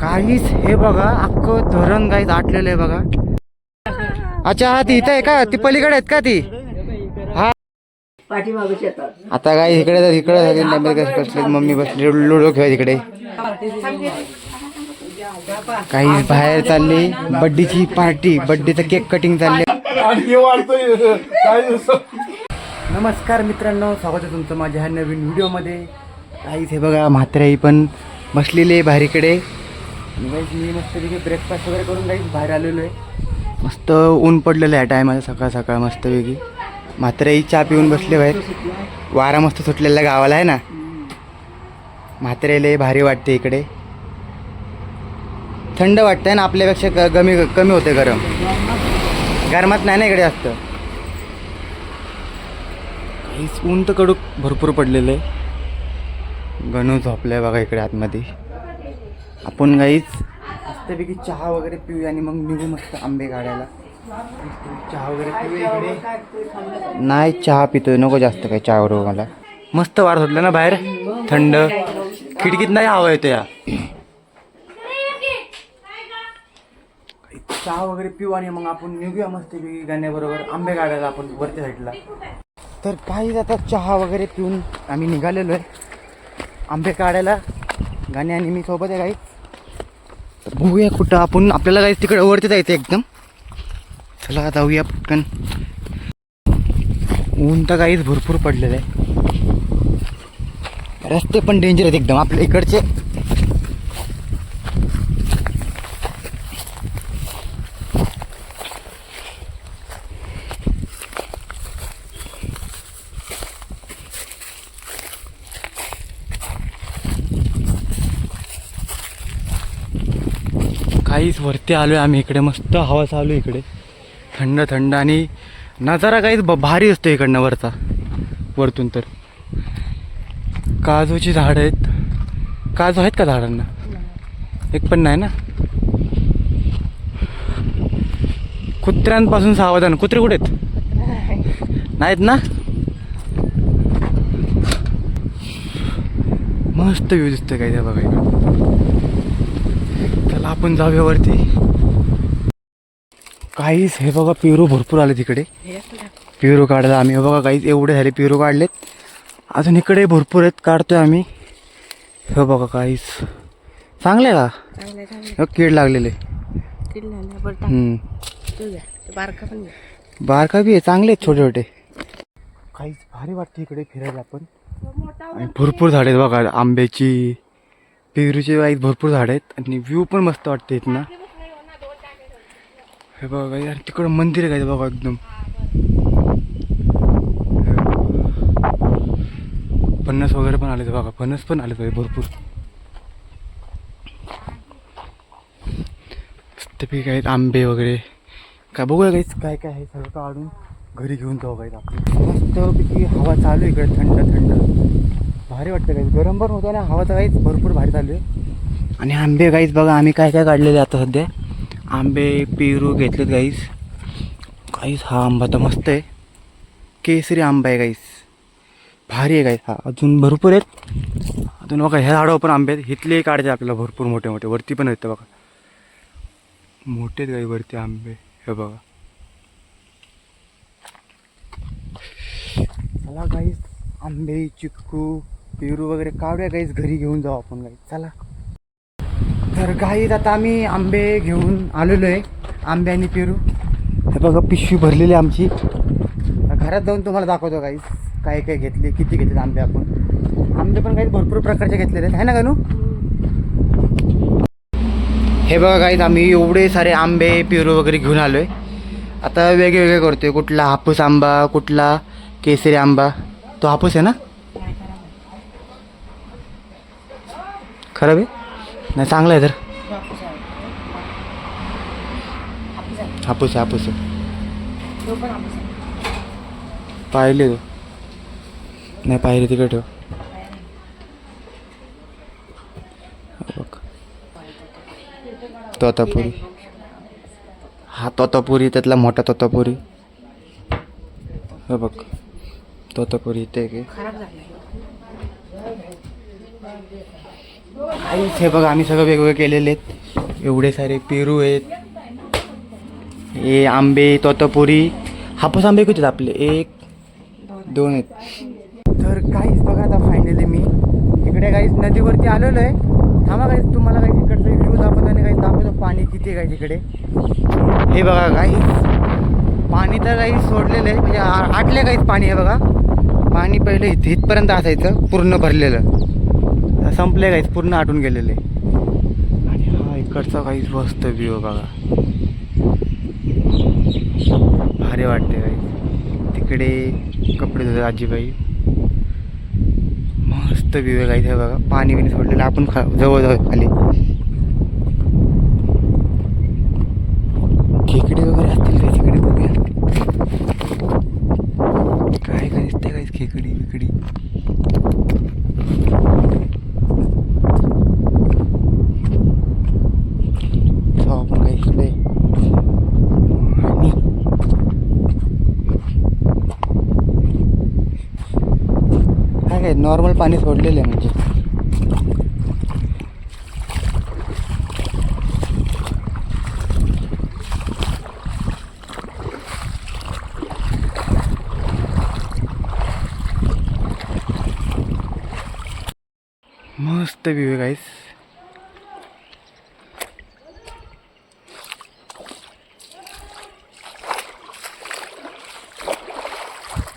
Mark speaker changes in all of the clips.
Speaker 1: काहीच हे बघा अख्खं धरण काहीच आटलेलं आहे बघा. अच्छा हा ती इथं आहे का? ती पलीकडे आहेत का ती? हा आता काय इकडे बसले, मम्मी बसली लुडो खेळ इकडे. काही बाहेर चालली बड्डीची पार्टी, बड्डेचं केक कटिंग चालले. नमस्कार मित्रांनो, स्वागत आहे तुमचं माझ्या ह्या नवीन व्हिडिओमध्ये. काहीच हे बघा म्हात्रेही पण बसलेली आहे बाहेरीकडे. मी मस्तपैकी ब्रेकफास्ट वगैरे करून काहीच बाहेर आलेलो आहे. मस्त ऊन पडलेलं आहे टायमाला, सकाळ सकाळ मस्तपैकी. म्हात्रेही चहा पिऊन बसले बाहेर. वारा मस्त सुटलेला गावाला आहे ना, म्हात्रेला भारी वाटते इकडे. थंड वाटतंय ना, आपल्यापेक्षा कमी होते गरम. गरमात नाही ना इकडे जास्त. काहीच ऊन तर कडूक भरपूर पडलेलं आहे. गणू झोपलाय बघा इकडे आतमध्ये. आपण काहीच मस्तपैकी चहा वगैरे पिऊया आणि मग निघू मस्त आंबे काढायला. चहा वगैरे पिऊया इकडे. नाही चहा पितोय, नको जास्त काही चहा बरोबर मला. मस्त वार सुटलं ना बाहेर, थंड. खिडकीत नाही हवा येतो या. चहा वगैरे पिऊ आणि मग आपण निघूया मस्तपैकी गाण्याबरोबर आंबे काढायला आपण वरच्या साईडला. तर काहीच आता चहा वगैरे पिऊन आम्ही निघालेलो आहे आंबे काढायला. गाणे आणि मी सोबत आहे काही. तर बघूया कुठं आपण, आपल्याला काही तिकडे वरती जायचं एकदम. चला जाऊया पटकन. ऊन तर काहीच भरपूर पडलेलं आहे. रस्ते पण डेंजर आहेत एकदम आपल्या इकडचे. काहीच वरती आलो आहे आम्ही इकडे. मस्त हवा चालू आहे इकडे, थंड थंड. आणि नजारा काहीच भारी असतो इकडनं वरचा. वरतून तर काजूची झाडं आहेत. काजू आहेत का झाडांना? एक पण नाही ना. कुत्र्यांपासून सावधान. कुत्रे कुठे आहेत? नाहीत ना. मस्त व्ह्यू दिसतोय काय त्या बघा इकडे. चला आपण जाऊया वरती. काहीच हे बघा पेरू भरपूर आले तिकडे. पेरू काढायला आम्ही हे बघा काहीच एवढे झाले पेरू काढलेत. अजून इकडे भरपूर आहेत, काढतोय आम्ही. हे बघा काहीच चांगले का कीड लागलेले. बारका बी आहे, चांगले आहेत छोटे छोटे. काहीच भारी वाटते इकडे फिरायला पण. आणि भरपूर झाडे आहेत बघा आंब्याची, पेरूचे काहीच भरपूर झाड आहेत. आणि व्ह्यू पण मस्त वाटते इथनं. हे बघा यार तिकडं मंदिर आहे काय बघा एकदम. फणस वगैरे पण आले बघा, फणस पण आले पाहिजे भरपूर. मस्तपैकी आहेत आंबे वगैरे. काय बघूया काहीच काय काय आहे सगळं काढून घरी घेऊन जाऊ काही. आपली मस्तपैकी हवा चालू आहे इकडे, थंड थंड भारी वाटतं. काहीच गरम पण होतं ना, हवा तर काहीच भरपूर भारी चालू आहे. आणि आंबे काहीच बघा आम्ही काय काय काढलेले आता सध्या. आंबे पेरू घेतलेत काहीच. काहीच हा आंबा तर मस्त आहे, केसरी आंबा आहे काहीच, भारी आहे काहीच. हा अजून भरपूर आहेत. अजून बघा ह्या झाडावर पण आंबे आहेत. इथले काढायचे आपल्याला भरपूर मोठे मोठे. वरती पण आहेत बघा, मोठे आहेत काही वरती आंबे. हे बघा चला काहीच आंबे चिक्कू पेरू वगैरे काढूया काहीच, घरी घेऊन जाऊ आपण काही. चला तर काहीच आता आम्ही आंबे घेऊन आलेलो आहे. आंबे आणि पेरू हे बघा पिशवी भरलेली आमची. घरात जाऊन तुम्हाला दाखवतो काहीच काय काय घेतले, किती घेतले आंबे आपण. आंबे पण काही भरपूर प्रकारचे घेतलेले आहेत, आहे ना गणू? हे बघा काहीच आम्ही एवढे सारे आंबे पेरू वगैरे घेऊन आलो आहे. आता वेगवेगळे करतोय. कुठला हापूस आंबा, कुठला केसरी आंबा. तो हापूस आहे ना? खराब आहे नाही, चांगला आहे तर. हापूस आहे, हापूस आहे. पाहिले तो नाही, पाहिले तिकडे ठेव. तोतापुरी, हा तोतापुरी त्यातला मोठा तोतापुरी. हे बघ तोतापुरी इथे की काहीच हे बघा आम्ही सगळं वेगवेगळे केलेले आहेत. एवढे सारे पेरू आहेत, हे आंबे, तोतापुरी, हापूस आंबे किती आहेत आपले, 1 2 आहेत. तर काहीच बघा आता फायनली मी इकडे काहीच नदीवरती आलेलो आहे. थांबा काहीच तुम्हाला काही इकडचं व्ह्यू दाखवतो आणि काही दाखवतो पाणी किती काय तिकडे. हे बघा काहीच पाणी तर काही सोडलेलं आहे, म्हणजे आटले काहीच पाणी आहे बघा. पाणी पहिलं इथपर्यंत असायचं पूर्ण भरलेलं, संपले काहीच पूर्ण आटून गेलेले. आणि हा इकडचा काहीच मस्त व्ह्यू बघा, भारी वाटते काही. तिकडे कपडे धुतात आजीबाई, मस्त व्ह्यू आहे काही. बघा पाणी बिणी सोडलेलं, आपण जवळ खाली खेकडे वगैरे असतील काही तिकडे, बघूया काय काय दिसते काहीच खेकडी बिकडी. आपण काही इकडे आणि काय काय नॉर्मल पाणी सोडलेलं आहे म्हणजे. मस्त व्ह्यू आहे गाईस.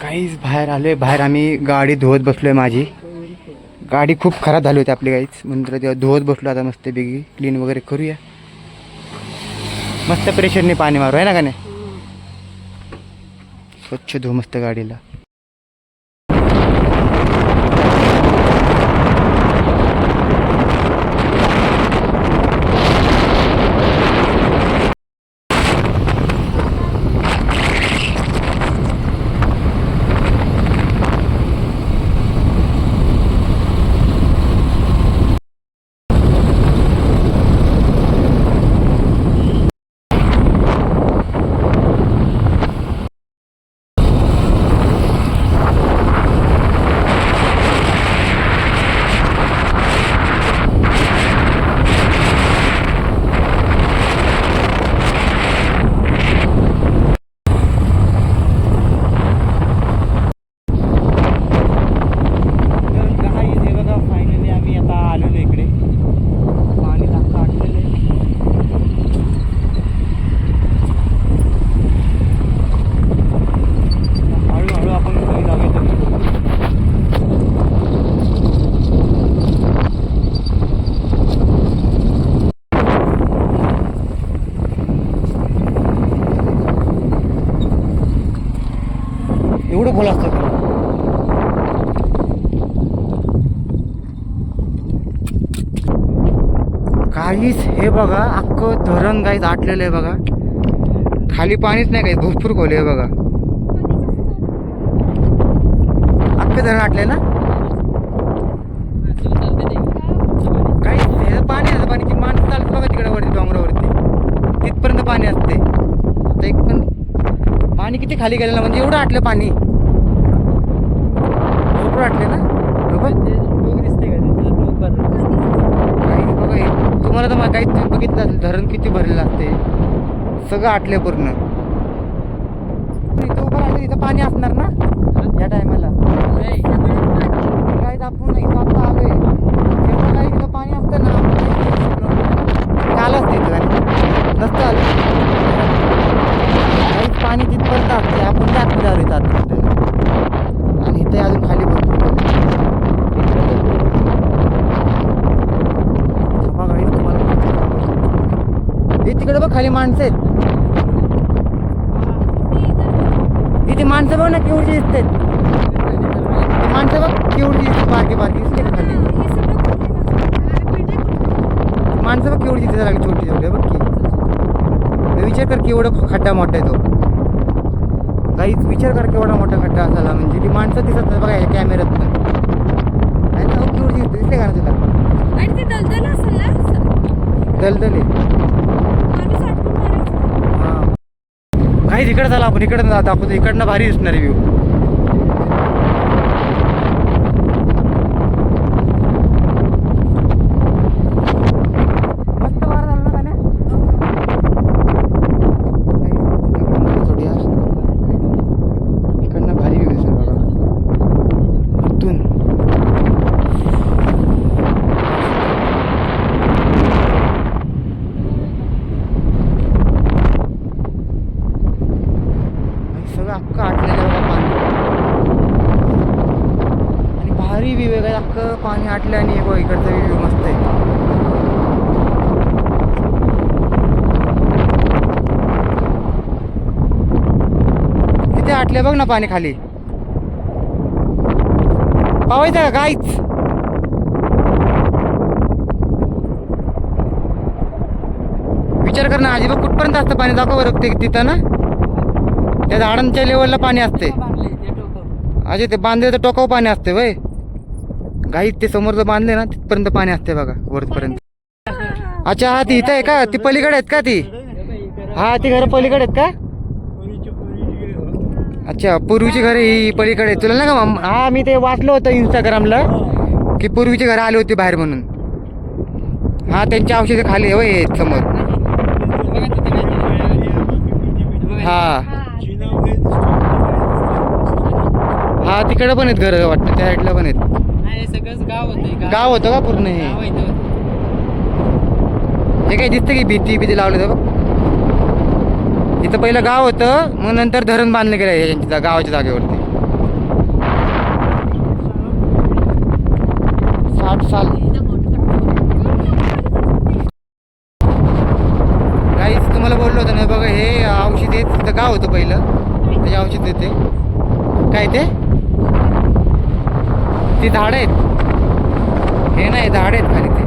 Speaker 1: काहीच बाहेर आलोय, बाहेर आम्ही गाडी धुवत बसलोय. माझी गाडी खूप खराब झाली होती आपली गाईच, म्हणून तेव्हा धुवत बसलो. आता मस्त बेगी क्लीन वगैरे करूया, मस्त प्रेशरने पाणी मारू आहे ना का नाही. स्वच्छ धुवू मस्त गाडीला. एवढं खोल असतं का? काहीच हे बघा अख्खं धरण काहीच आटलेलं आहे बघा. खाली पाणीच नाही, काही भरपूर खोल आहे बघा. अख्खं धरण आटले ना. काहीच नाही पाणी असतं, पाणी ती माणसं चालत बघा तिकडे वरती डोंगरावरती, तिथपर्यंत पाणी असते. आता एक पण पाणी किती खाली गेलेलं, म्हणजे एवढं आटलं पाणी, भरपूर आटले ना. काही बघा तुम्हाला तर काहीच बघितलं असेल धरण किती भरलेलं असते, सगळं आटले पूर्ण. इथं उभं राहिलं तिथं पाणी असणार ना या टायमाला. काहीच आपण इथं आता आलोय, काही इथं पाणी असतं ना, आलंच तिथं नसतं आलं. काहीच पाणी तिथपर्यंत असते, आपण आतमध्ये आलो इथं आतमध्ये. आणि इथे अजून खाली भरपूर तिकडे बघ खाली माणसं आहेत. इथे माणसं बघ ना केवढी दिसतात. माणसं बघ केवढी दिसते, बारकी बारकी दिसते का खाली. माणसं बघ केवढी दिसते, लागली छोटी छोटी बघ की. विचार कर केवढा खड्डा मोठा आहे तो. काहीच विचार कर केवढा मोठा खड्डा असायला, म्हणजे ती माणसं दिसत नाही बघा या कॅमेऱ्यात पण. केवढी दिसते का ना तुला. दलदल काही इकडे झाला, आपण इकडे दाखवतो. इकडनं भारी दिसणार व्ह्यू. आटलं आणि हे बघ इकडचा व्ह्यू मस्त आहे. किती आटले बघ ना पाणी खाली. पावायचं का काहीच. विचार कर ना आजी बघ कुठपर्यंत असतं पाणी. दाखव बरं ते तिथं ना त्या झाडांच्या लेवलला पाणी असते. अजय ते बांधले तर टोकाव पाणी असते वय गाईत. ते समोर जर बांधले ना तिथपर्यंत पाणी असते बघा वरपर्यंत. अच्छा हा ती इथं आहे का. ती पलीकडे आहेत का ती. हा ती घर पलीकडे आहेत का. अच्छा पूर्वीची घरे ही पलीकडे. तुला नाही का हा मी ते वाचलं होतं इंस्टाग्रामला की पूर्वीची घरं आली होती बाहेर म्हणून. हा त्यांच्या औषधी खाली होय समोर. हा हा तिकडं पण आहेत घरं वाटतं. त्या साईडला पण आहेत.
Speaker 2: सगळंच
Speaker 1: गाव होतं का पूर्ण हे. हे काय दिसतं की भीती लावलं तर बघ. इथं पहिलं गाव होतं मग नंतर धरण बांधलं गेलं यांच्या गावाच्या जागेवरती. 60 साल. काहीच तुम्हाला बोललो होतं ना बघा हे औषध आहे. तिथं गाव होतं पहिलं त्याचे औषध देते. काय ते झाड आहेत. हे नाही झाड आहेत खाली. ते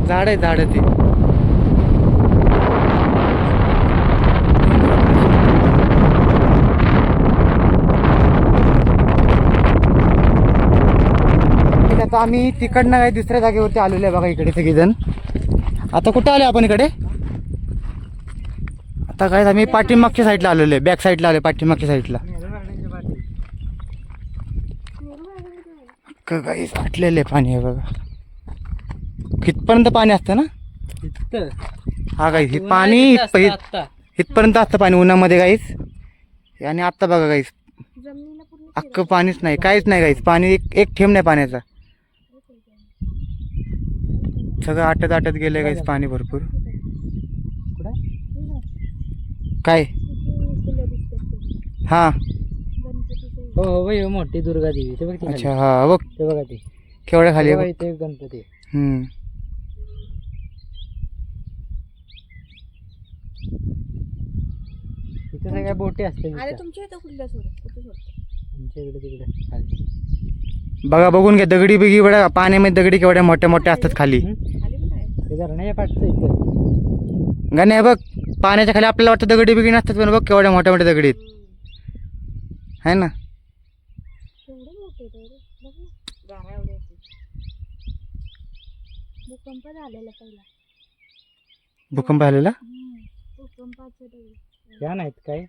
Speaker 1: झाड आहे झाड ते. आता आम्ही तिकडनं काही दुसऱ्या जागेवरती आलेलो आहे बघा. इकडे सगळेजण. आता कुठं आले आपण इकडे. आता काय आम्ही पाठीमागच्या साईडला आलेलो आहे. बॅक साईडला आलो पाठीमागच्या साईडला. काही साठलेले पाणी आहे बघा. कितपर्यंत पाणी असतं ना. हा गाईस हे पाणी इथपर्यंत असतं पाणी उन्हामध्ये गाईस. आणि आत्ता बघा गाईस अख्खं पाणीच नाही काहीच नाही गाईस. पाणी एक थेंब नाही पाण्याचा. सगळं आटत गेलं गाईस पाणी भरपूर. काय हा
Speaker 2: हो हो मोठी दुर्गा देवी ते बघ.
Speaker 1: अच्छा हा बघ
Speaker 2: ते बघा ते
Speaker 1: केवढ्या खाली आहे.
Speaker 2: ते गणपती. इथे सगळ्या बोटी असते.
Speaker 3: तुमच्या इथं कुठल्या
Speaker 2: आमच्या इकडे तिकडे खाली
Speaker 1: बघा बघून घ्या. दगडी बिगी बघा पाण्यामध्ये दगडी केवढ्या मोठ्या मोठ्या असतात खाली.
Speaker 2: ते धरणाच्या पाठचं इथं
Speaker 1: गाणे बघ पाण्याच्या खाली आपल्याला वाटतं दगडी बिगी नसतात पण बघ केवढ्या मोठ्या मोठ्या दगडी आहे ना. भूकंप आलेला
Speaker 2: या नाहीत काय.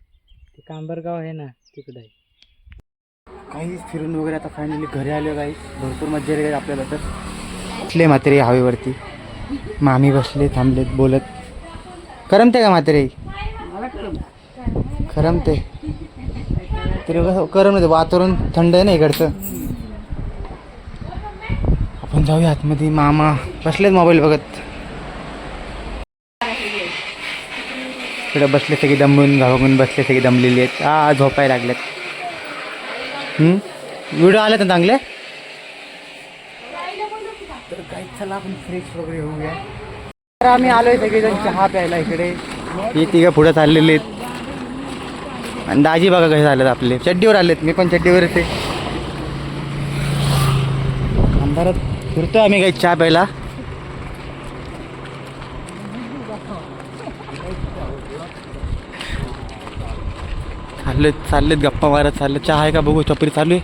Speaker 2: ते कांबरगाव आहे ना तिकडे.
Speaker 1: काही फिरून वगैरे आता फायनली घरी आलो काही. भरपूर मजा येईल आपल्याला तर. बसले म्हातारे हवेवरती. मामी बसले थांबलेत बोलत. करमते का म्हातारे. करमते तरी करमते. वातावरण थंड आहे ना इकडचं. आपण जाऊया आतमध्ये. मामा बसलेत मोबाईल बघत. इकडे बसले सगळे दमून घाबरून बसले सगळे दमलेले आहेत. झोपायला लागलेत. व्हिडिओ आले तर चांगले. तर काही चला आपण फ्रेश वगैरे होऊया. तर आम्ही आलोय सगळेजण चहा प्यायला इकडे. हे तिघं पुढे चाललेले आहेत. आणि दाजी बघा कसे झालेत आपले. चड्डीवर आलेत. मी पण चड्डीवरच आहे. अंधारात फिरतोय आम्ही काही चहा प्यायला. चाललेत गप्पा मारत चाललं. चहा आहे का बघू. चपरी चालू आहे.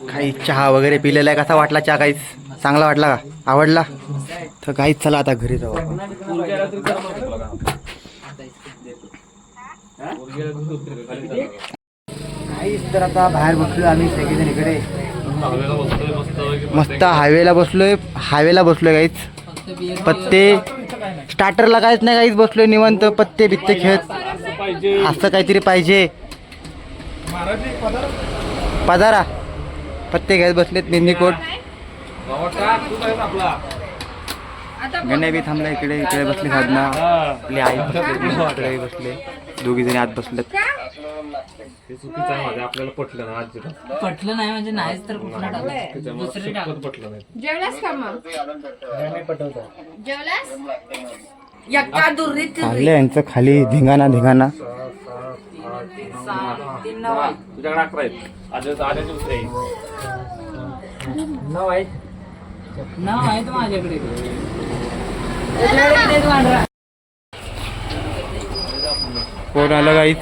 Speaker 1: काही चहा वगैरे पिलेला आहे. कसा वाटला चहा. काहीच चांगला वाटला का. आवडला तर काहीच. चला आता घरी जाऊ. काहीच तर आता बाहेर बसलोय आम्ही सगळेजण इकडे. मस्त हायवेला बसलोय काहीच. पत्ते स्टार्टरला काहीच नाही काहीच. बसलोय निवांत पत्ते बित्ते खेळत. असं काहीतरी पाहिजे. पदारा पत्ते घेत बसलेत. निंदीकोट गण्या बी थांबला इकडे. इकडे बसले. साधना आपली आई बसले. इकडे बसले. दोघी जणी आत बसल्यात.
Speaker 3: ते चुकीचं आहे माझं, आपल्याला पटलं ना आज
Speaker 2: पटलं नाही म्हणजे नाहीच तर कुठला टाकलं दुसरे टाकलं.
Speaker 3: पटलं नाही.
Speaker 4: जेवलास का मग?
Speaker 2: नाही पटवतं.
Speaker 4: जेवलास? यक्का दुर्रीत
Speaker 1: चाललं यांचं खाली धिंगाणा.
Speaker 2: तीन नाव आहेत.
Speaker 3: तुझ्याकडे 11 आहेत. आजच दुसरे आहे.
Speaker 2: नाव आहेत माझ्याकडे. तुझ्याकडे किती आहेत वांढरा?
Speaker 1: कोण आलं गाईच?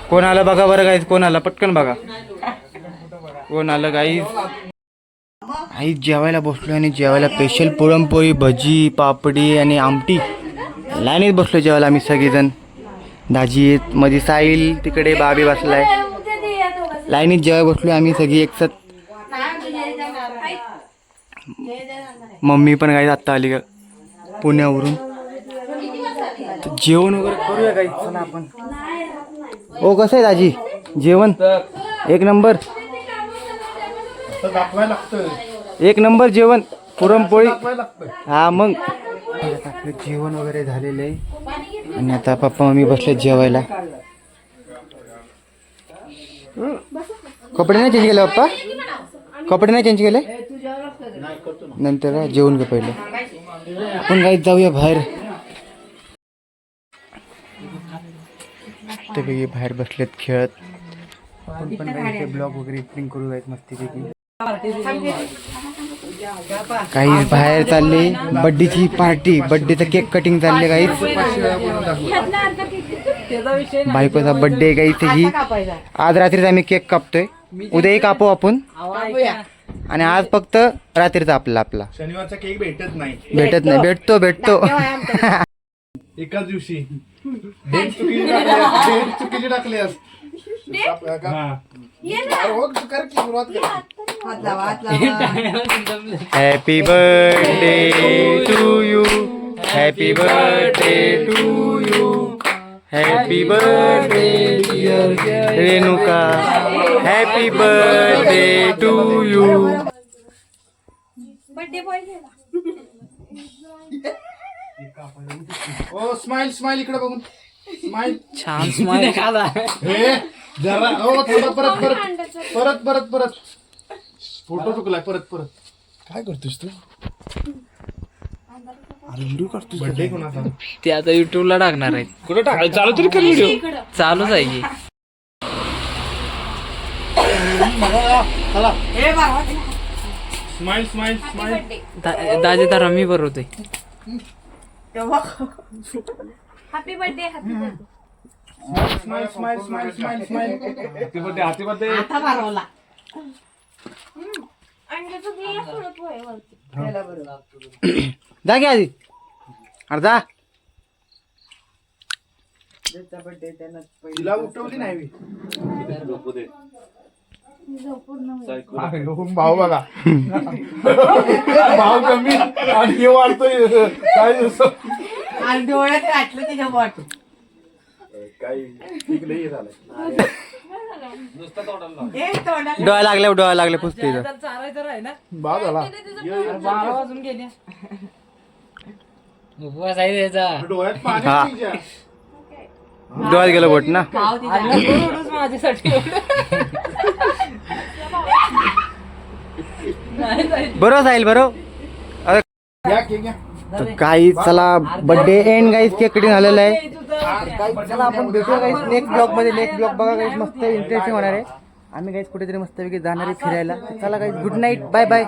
Speaker 1: कोण आलं बघा बरं गाईच, कोण आलं पटकन बघा. कोण आलं गाईच? आई जेवायला बसलो आणि जेवायला स्पेशल पुरणपोळी, भजी, पापडी आणि आमटी. लाईनीत बसलो जेवायला आम्ही सगळेजण. दाजी आहेत, मध्ये साईल, तिकडे बाबी बसलाय. लाईनीत जेवायला बसलो आम्ही सगळी एकसाथ. मम्मी पण गाईच आत्ता आली का पुण्यावरून. तर जेवण वगैरे करूया गाईच. चला आपण. ओ कसं आहे दाजी जेवण? एक नंबर. एक नंबर जेवण, पुरणपोळी. हा मग आपलं जेवण वगैरे झालेलं आहे आणि आता पप्पा मम्मी बसले जेवायला. कपडे नाही चेंज केले पप्पा? कपडे नाही चेंज केले? नंतर जेवण घे पहिले. आपण काही जाऊया बाहेर. मस्तपैकी बाहेर बसलेत खेळत. आपण पण काही ब्लॉग वगैरे एडिटिंग करू आहेत मस्तपैकी. काही बाहेर चालले बड्डेची पार्टी, बड्डेचं केक कटिंग चालले काही. बायकोचा बड्डे काही त्याची. आज रात्रीच आम्ही केक कापतोय, उद्याही कापू आपण. आणि आज फक्त रात्रीचा आपला
Speaker 5: शनिवारचा केक भेटत नाही.
Speaker 1: भेटतो
Speaker 5: एकाच दिवशी डेट चुकीची टाकल्यास.
Speaker 1: Happy birthday to you, happy birthday to you, happy birthday dear Renuka, happy birthday to you.
Speaker 4: Birthday boy
Speaker 5: ओ स्माइल स्माइल इकडे बघून स्माइल.
Speaker 2: छान स्माईल खाला.
Speaker 5: हे जरा ओ थोडं परत फोटो चुकलाय. परत काय करतोस तू? अरे व्हिडिओ काढतोस? बर्थडे कोणाचा?
Speaker 2: ते आता युट्यूबला टाकणार आहेत.
Speaker 3: कुठं टाकायचं? चालू तरी कर व्हिडिओ.
Speaker 2: चालूच आहे की.
Speaker 5: चला स्माइल स्माइल स्माइल.
Speaker 2: दाजी तर रमी बरोबर.
Speaker 4: Happy birthday. Happy birthday.
Speaker 5: Smile smile smile smile smile.
Speaker 3: Happy birthday.
Speaker 4: अंड्याचं बिल सोडत होय वरती.
Speaker 1: जा की आधी अर्धा.
Speaker 5: तिला उठवली नाही. भाऊ बघा भाव कमी आणि हे वाढतोय काय
Speaker 6: डोळ्यात काटलं त्याच्या बॉट.
Speaker 5: काही ठीक नाही झालं.
Speaker 1: डोळा लागले पुसते.
Speaker 5: भाव झाला.
Speaker 2: 12 वाजून गेले. उपवास आहे त्याचा.
Speaker 5: डोळ्यात पाणी
Speaker 1: हा.
Speaker 5: आहे तिच्या.
Speaker 1: डोळ्यात गेलं बोट ना.
Speaker 2: माझ्यासाठी
Speaker 1: बरोबर जाईल बरोबर.
Speaker 5: घ्या केक घ्या.
Speaker 1: तर काही चला birthday end guys, cake cutting झालेलं आहे. चला आपण भेटूया गाईज नेक्स्ट ब्लॉग मध्ये. नेक्स्ट ब्लॉग बघा गाईज, मस्त इंटरेस्टिंग होणार आहे. आम्ही गाईज कुठेतरी मस्तपैकी जाणार आहे फिरायला. चला guys, good night, bye bye.